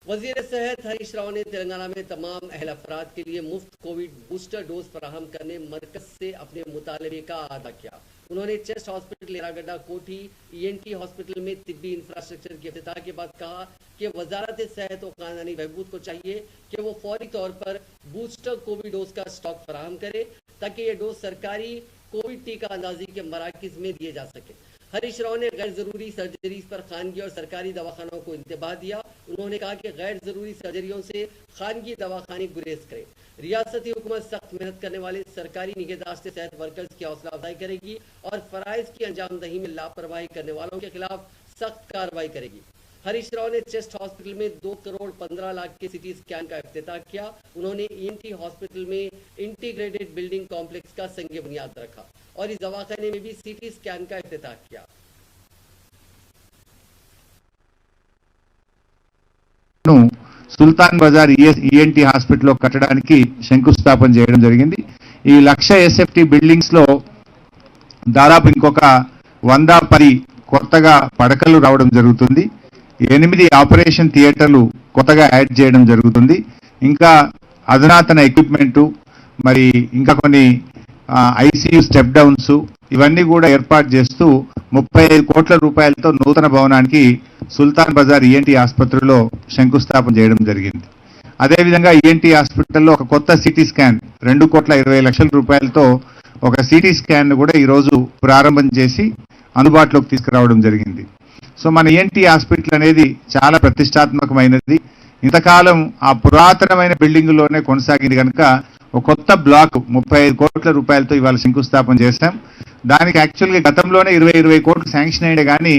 वज़ीर सेहत हरीश राव ने तेलंगाना में तमाम अहल अफराद के लिए मुफ्त कोविड बूस्टर डोज फराहम करने मरकज से अपने मुतालबे का अदा किया। उन्होंने चेस्ट हॉस्पिटल एरागड्डा कोठी ENT हॉस्पिटल में तिब्बी इंफ्रास्ट्रक्चर के इफ्तिताह के बाद कहा कि वजारत सेहत और खानदानी बहबूद को चाहिए कि वो फौरी तौर पर बूस्टर कोविड डोज का स्टॉक फराहम करे ताकि ये डोज सरकारी कोविड टीका अंदाजी के मराकज में दिए जा सके। हरीश राव ने गैर जरूरी सर्जरीज पर खानगी और सरकारी दवाखानों को इंतबाह दिया। उन्होंने कहा कि गैर जरूरी सर्जरियों से खानगी दवाखाने गुरेज करें। रियासती हुकूमत सख्त मेहनत करने वाले सरकारी निगहदाश्त सेहत वर्कर्स की हौसला अफजाई करेगी और फराइज की अंजाम दही में लापरवाही करने वालों के खिलाफ सख्त कार्रवाई करेगी। हरीश राव ने चेस्ट हॉस्पिटल में 2 करोड़ 15 लाख के सिटी स्कैन का इफ्तिताह किया। उन्होंने ENT हॉस्पिटल में इंटीग्रेटेड बिल्डिंग कॉम्प्लेक्स का संग बुनियाद रखा और इस दवाखाने में भी CT स्कैन का इफ्तिताह किया। సుల్తాన్ బజార్ ENT హాస్పిటల్లో కట్టడానికి శంకుస్థాపన చేయడం జరిగింది। ఈ లక్ష SFT బిల్డింగ్స్ లో దాదాపు ఇంకొక 110 కొత్తగా పడకలు రావడం జరుగుతుంది। 8 ఆపరేషన్ థియేటర్లు కొత్తగా యాడ్ చేయడం జరుగుతుంది। ఇంకా అధునాతన ఎక్విప్మెంట్ మరి ఇంకా కొన్ని ICU స్టెప్ డౌన్స్ ఇవన్నీ కూడా ఏర్పాటు చేస్తూ 35 కోట్ల రూపాయలతో నూతన భవనానికి సుల్తాన్ బజార్ ENT ఆసుపత్రిలో శంకుస్థాపన చేయడం జరిగింది। అదేవిధంగా ENT హాస్పిటల్లో ఒక కొత్త సిటీ స్కాన్ 2 కోట్ల 20 లక్షల రూపాయలతో ఒక సిటీ స్కాన్ కూడా ఈరోజు ప్రారంభం చేసి అందుబాటులోకి తీసుకురావడం జరిగింది। సో మన ENT హాస్పిటల్ అనేది చాలా ప్రతిష్టాత్మకమైనది। ఇంతకాలం ఆ పురాతనమైన బిల్డింగ్లోనే కొనసాగింది కనుక ఒక కొత్త బ్లాక్ 35 కోట్ల రూపాయలతో ఇవాళ శంకుస్థాపన చేశాం। దానికి యాక్చువల్గా గతంలోనే 20 కోట్లు శాంక్షన్ అయ్యాయి కానీ